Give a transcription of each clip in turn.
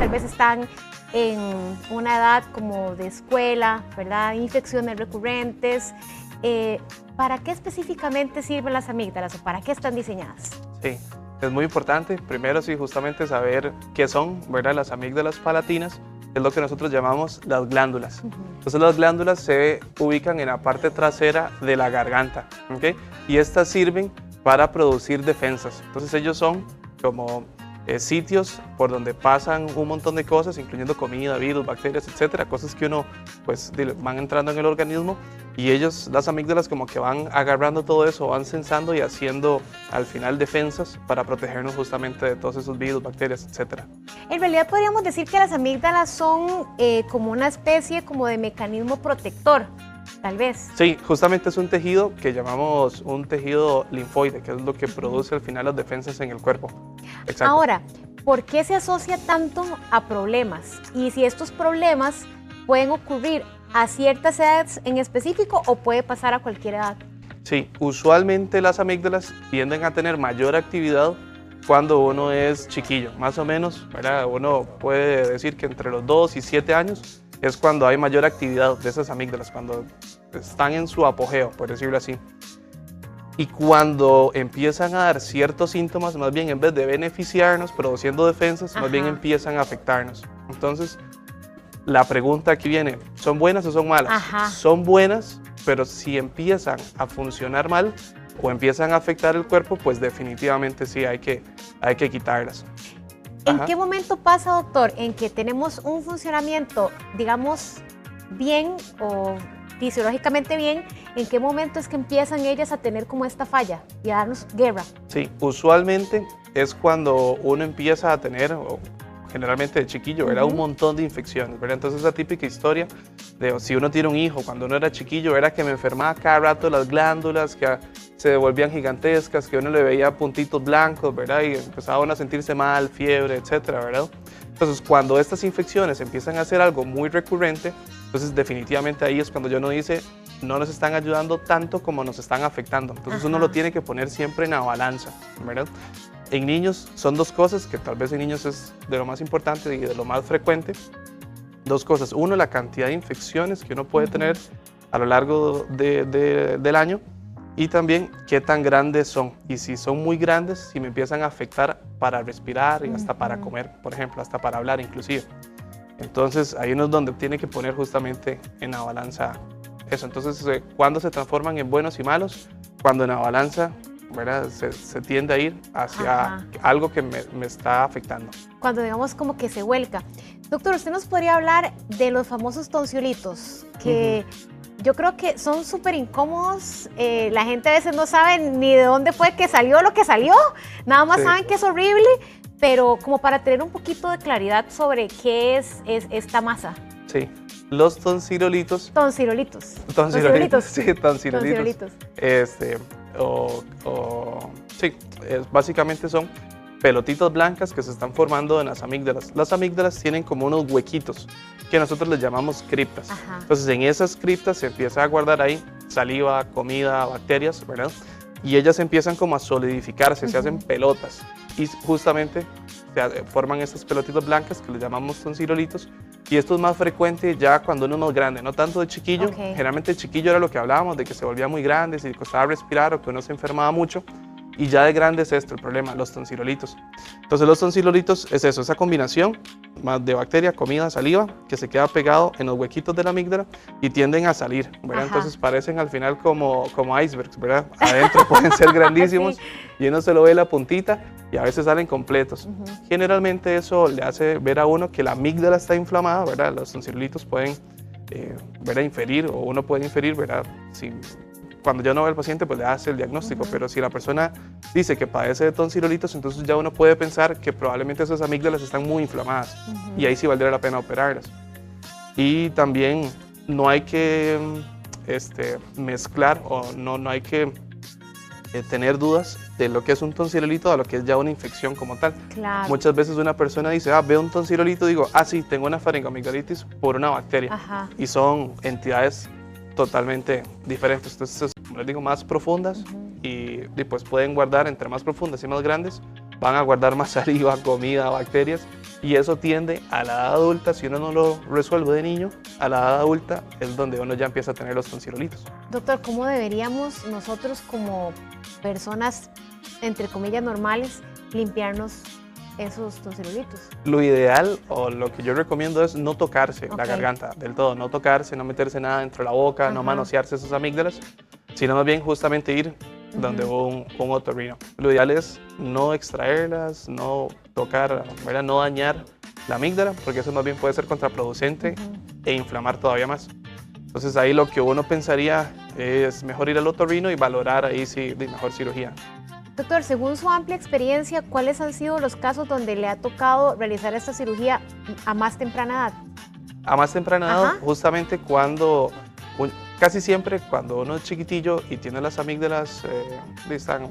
tal vez están en una edad como de escuela, ¿verdad? Infecciones recurrentes. ¿Para qué específicamente sirven las amígdalas o para qué están diseñadas? Sí, es muy importante, primero sí, justamente saber qué son, ¿verdad? Las amígdalas palatinas, es lo que nosotros llamamos las glándulas. Entonces las glándulas se ubican en la parte trasera de la garganta, ¿ok? Y estas sirven para producir defensas. Entonces ellos son como sitios por donde pasan un montón de cosas, incluyendo comida, virus, bacterias, etcétera, cosas que uno pues van entrando en el organismo, y ellos, las amígdalas, como que van agarrando todo eso, van sensando y haciendo al final defensas para protegernos justamente de todos esos virus, bacterias, etcétera. En realidad podríamos decir que las amígdalas son como una especie como de mecanismo protector, tal vez. Sí, justamente es un tejido que llamamos un tejido linfoide, que es lo que produce al final las defensas en el cuerpo. Exacto. Ahora, ¿por qué se asocia tanto a problemas? Y si estos problemas pueden ocurrir a ciertas edades en específico o puede pasar a cualquier edad. Sí, usualmente las amígdalas tienden a tener mayor actividad cuando uno es chiquillo, más o menos, ¿verdad? Uno puede decir que entre los 2 y 7 años es cuando hay mayor actividad de esas amígdalas, cuando están en su apogeo, por decirlo así. Y cuando empiezan a dar ciertos síntomas, más bien en vez de beneficiarnos produciendo defensas, más bien empiezan a afectarnos. Entonces, la pregunta aquí viene, ¿son buenas o son malas? Son buenas, pero si empiezan a funcionar mal o empiezan a afectar el cuerpo, pues definitivamente sí hay que quitarlas. ¿En qué momento pasa, doctor, en que tenemos un funcionamiento, digamos, bien o fisiológicamente bien? ¿En qué momento es que empiezan ellas a tener como esta falla y a darnos guerra? Sí, usualmente es cuando uno empieza a tener, generalmente de chiquillo, era un montón de infecciones, ¿verdad? Entonces esa típica historia de si uno tiene un hijo, cuando uno era chiquillo, era que me enfermaba cada rato las glándulas, que se devolvían gigantescas, que uno le veía puntitos blancos, ¿verdad? Y empezaba uno a sentirse mal, fiebre, etcétera, ¿verdad? Entonces, cuando estas infecciones empiezan a ser algo muy recurrente, entonces definitivamente ahí es cuando uno dice, no nos están ayudando tanto como nos están afectando. Entonces uno lo tiene que poner siempre en la balanza, ¿verdad? En niños son dos cosas, que tal vez en niños es de lo más importante y de lo más frecuente. Dos cosas. Uno, la cantidad de infecciones que uno puede tener a lo largo del año, y también qué tan grandes son. Y si son muy grandes, si me empiezan a afectar para respirar y hasta para comer, por ejemplo, hasta para hablar inclusive. Entonces ahí uno es donde tiene que poner justamente en la balanza eso. Entonces, ¿cuándo se transforman en buenos y malos? Cuando en la balanza, ¿verdad? Se tiende a ir hacia algo que me está afectando. Cuando digamos como que se vuelca. Doctor, ¿usted nos podría hablar de los famosos tonsiolitos? Que yo creo que son súper incómodos. La gente a veces no sabe ni de dónde fue que salió lo que salió. Nada más saben que es horrible, pero como para tener un poquito de claridad sobre qué es esta masa. Sí. Los tonsirolitos. Tonsirolitos. Tonsirolitos. Sí, tonsirolitos. Tonsirolitos. Básicamente son pelotitas blancas que se están formando en las amígdalas. Las amígdalas tienen como unos huequitos que nosotros les llamamos criptas. Entonces en esas criptas se empieza a guardar ahí saliva, comida, bacterias, ¿verdad? Y ellas empiezan como a solidificarse, se hacen pelotas. Y justamente se forman estas pelotitas blancas que les llamamos tonsirolitos. Y esto es más frecuente ya cuando uno es más grande, no tanto de chiquillo. Generalmente el chiquillo era lo que hablábamos, de que se volvía muy grande, si le costaba respirar o que uno se enfermaba mucho. Y ya de grande es esto el problema, los tonsirolitos. Entonces los tonsirolitos es eso, esa combinación más de bacteria, comida, saliva, que se queda pegado en los huequitos de la amígdala y tienden a salir, ¿verdad? Entonces parecen al final como icebergs, ¿verdad? Adentro pueden ser grandísimos y uno se lo ve la puntita y a veces salen completos. Generalmente eso le hace ver a uno que la amígdala está inflamada, ¿verdad? Los tonsirolitos pueden ¿verdad? Inferir, o uno puede inferir, ¿verdad? Cuando yo no veo al paciente, pues le hace el diagnóstico, pero si la persona dice que padece de tonsirolitos, entonces ya uno puede pensar que probablemente esas amígdalas están muy inflamadas y ahí sí valdría la pena operarlas. Y también no hay que mezclar o no hay que tener dudas de lo que es un tonsirolito a lo que es ya una infección como tal. Claro. Muchas veces una persona dice, veo un tonsirolito, digo, sí, tengo una faringoamigdalitis por una bacteria. Y son entidades totalmente diferentes, entonces como les digo, más profundas y pues pueden guardar entre más profundas y más grandes van a guardar más saliva, comida, bacterias, y eso tiende a la edad adulta, si uno no lo resuelve de niño, a la edad adulta es donde uno ya empieza a tener los tonsilolitos. Doctor, ¿cómo deberíamos nosotros como personas, entre comillas, normales, limpiarnos esos tonsilolitos? Lo ideal o lo que yo recomiendo es no tocarse la garganta del todo, no tocarse, no meterse nada dentro de la boca, no manosearse esas amígdalas, sino más bien justamente ir donde un otorrino. Lo ideal es no extraerlas, no tocar, ¿verdad? No dañar la amígdala, porque eso más bien puede ser contraproducente e inflamar todavía más. Entonces ahí lo que uno pensaría es mejor ir al otorrino y valorar ahí si de mejor cirugía. Doctor, según su amplia experiencia, ¿cuáles han sido los casos donde le ha tocado realizar esta cirugía a más temprana edad? A más temprana edad, justamente cuando, casi siempre cuando uno es chiquitillo y tiene las amígdalas están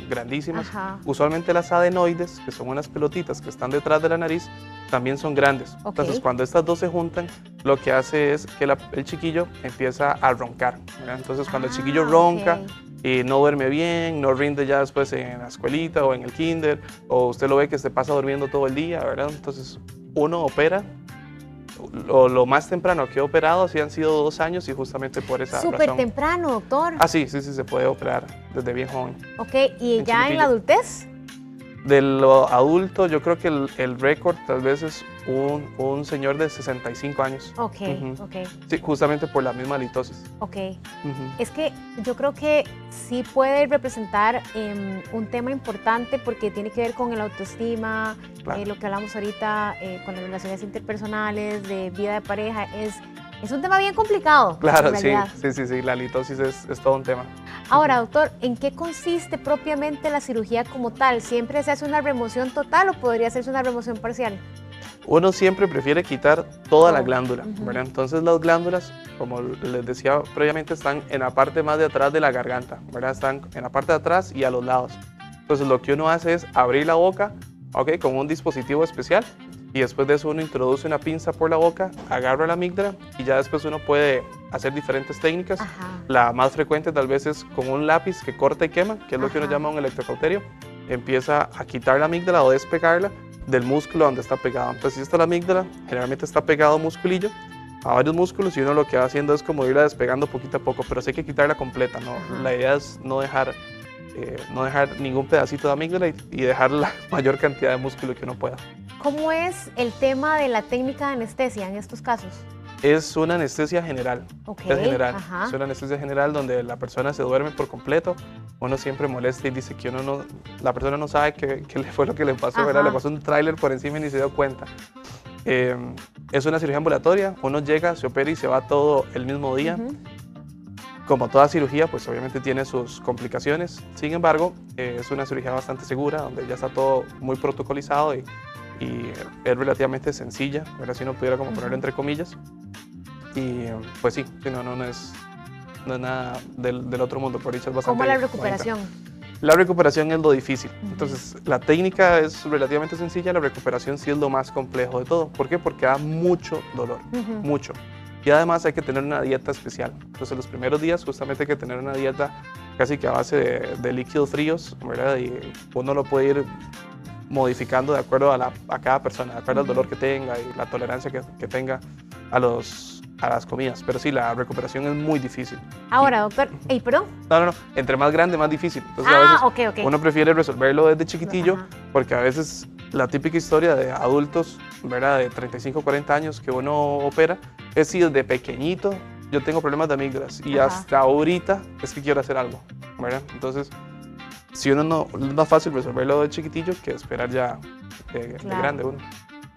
grandísimas, usualmente las adenoides, que son unas pelotitas que están detrás de la nariz, también son grandes. Entonces cuando estas dos se juntan, lo que hace es que el chiquillo empieza a roncar, ¿verdad? Entonces cuando el chiquillo ronca, y no duerme bien, no rinde ya después en la escuelita o en el kinder, o usted lo ve que se pasa durmiendo todo el día, ¿verdad? Entonces uno opera, lo más temprano que he operado sí han sido 2 años y justamente por esa razón. Súper temprano, doctor. Ah, sí, se puede operar desde bien joven. Ok, ¿y ya en la adultez? De lo adulto, yo creo que el récord tal vez es un señor de 65 años. Ok. Sí, justamente por la misma litosis. Ok. Es que yo creo que sí puede representar un tema importante porque tiene que ver con el autoestima, lo que hablamos ahorita con las relaciones interpersonales, de vida de pareja, es un tema bien complicado. Claro, sí, la litosis es todo un tema. Ahora, doctor, ¿en qué consiste propiamente la cirugía como tal? ¿Siempre se hace una remoción total o podría hacerse una remoción parcial? Uno siempre prefiere quitar toda la glándula, ¿verdad? Entonces las glándulas, como les decía previamente, están en la parte más de atrás de la garganta, ¿verdad? Están en la parte de atrás y a los lados. Entonces lo que uno hace es abrir la boca, con un dispositivo especial, y después de eso uno introduce una pinza por la boca, agarra la amígdala y ya después uno puede hacer diferentes técnicas. La más frecuente tal vez es con un lápiz que corta y quema, que es lo que uno llama un electrocauterio. Empieza a quitar la amígdala o despegarla del músculo donde está pegado. Entonces si está la amígdala, generalmente está pegado musculillo a varios músculos y uno lo que va haciendo es como irla despegando poquito a poco, pero sí hay que quitarla completa, ¿no? La idea es no dejar ningún pedacito de amígdala y dejar la mayor cantidad de músculo que uno pueda. ¿Cómo es el tema de la técnica de anestesia en estos casos? Es una anestesia general. Es general. Es una anestesia general donde la persona se duerme por completo. Uno siempre molesta y dice que la persona no sabe qué fue lo que le pasó, ¿verdad? Le pasó un tráiler por encima y ni se dio cuenta. Es una cirugía ambulatoria. Uno llega, se opera y se va todo el mismo día. Como toda cirugía, pues obviamente tiene sus complicaciones. Sin embargo, es una cirugía bastante segura, donde ya está todo muy protocolizado y es relativamente sencilla, ¿verdad? Si uno pudiera como ponerlo entre comillas. Y pues sí, no es nada del otro mundo, por dicho es bastante. ¿Cómo la recuperación? La recuperación es lo difícil. Entonces, la técnica es relativamente sencilla, la recuperación sí es lo más complejo de todo. ¿Por qué? Porque da mucho dolor, mucho. Y además hay que tener una dieta especial. Entonces, los primeros días justamente hay que tener una dieta casi que a base de líquidos fríos, ¿verdad? Y uno lo puede ir modificando de acuerdo a cada persona, de acuerdo al dolor que tenga y la tolerancia que tenga a las comidas. Pero sí, la recuperación es muy difícil. Ahora, doctor, ¿perdón? No, entre más grande, más difícil. Entonces, a veces uno prefiere resolverlo desde chiquitillo, porque a veces la típica historia de adultos, ¿verdad? De 35, 40 años que uno opera, es si desde pequeñito yo tengo problemas de amígdalas y hasta ahorita es que quiero hacer algo, ¿verdad? Entonces, si uno es más fácil resolverlo de chiquitillo que esperar ya de grande uno.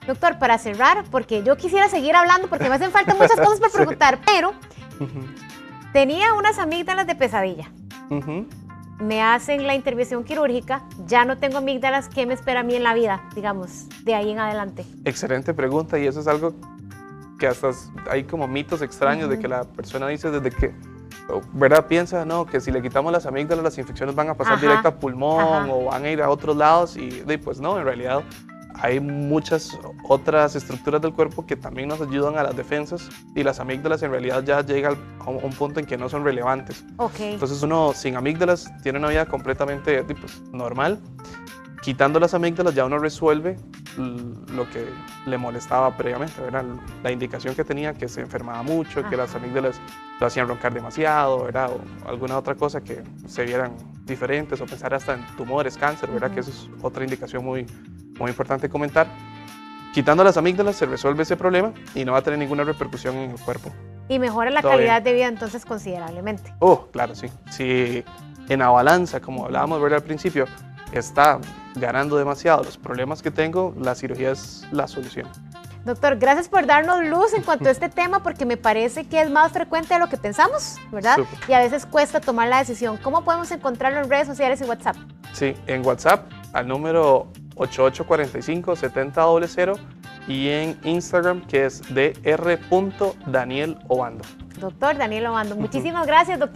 Doctor, para cerrar, porque yo quisiera seguir hablando porque me hacen falta muchas cosas para preguntar, pero tenía unas amígdalas de pesadilla. Me hacen la intervención quirúrgica, ya no tengo amígdalas, ¿qué me espera a mí en la vida, digamos, de ahí en adelante? Excelente pregunta, y eso es algo que hasta hay como mitos extraños de que la persona dice desde que, ¿verdad? Piensa, no, que si le quitamos las amígdalas las infecciones van a pasar directo al pulmón o van a ir a otros lados y pues no, en realidad hay muchas otras estructuras del cuerpo que también nos ayudan a las defensas y las amígdalas en realidad ya llegan a un punto en que no son relevantes. Entonces uno sin amígdalas tiene una vida completamente normal. Quitando las amígdalas ya uno resuelve lo que le molestaba previamente, ¿verdad? La indicación que tenía, que se enfermaba mucho, que las amígdalas lo hacían roncar demasiado, ¿verdad? O alguna otra cosa que se vieran diferentes o pensar hasta en tumores, cáncer, ¿verdad? Que eso es otra indicación muy importante comentar. Quitando las amígdalas se resuelve ese problema y no va a tener ninguna repercusión en el cuerpo. Y mejora la calidad de vida entonces considerablemente. Claro, sí. Si en la balanza, como hablábamos, ¿verdad? Al principio, está ganando demasiado los problemas que tengo, la cirugía es la solución. Doctor, gracias por darnos luz en cuanto a este tema, porque me parece que es más frecuente de lo que pensamos, ¿verdad? Super. Y a veces cuesta tomar la decisión. ¿Cómo podemos encontrarlo en redes sociales y WhatsApp? Sí, en WhatsApp al número 8845-7000 y en Instagram, que es dr.danielobando. Doctor Daniel Obando, muchísimas gracias, doctor.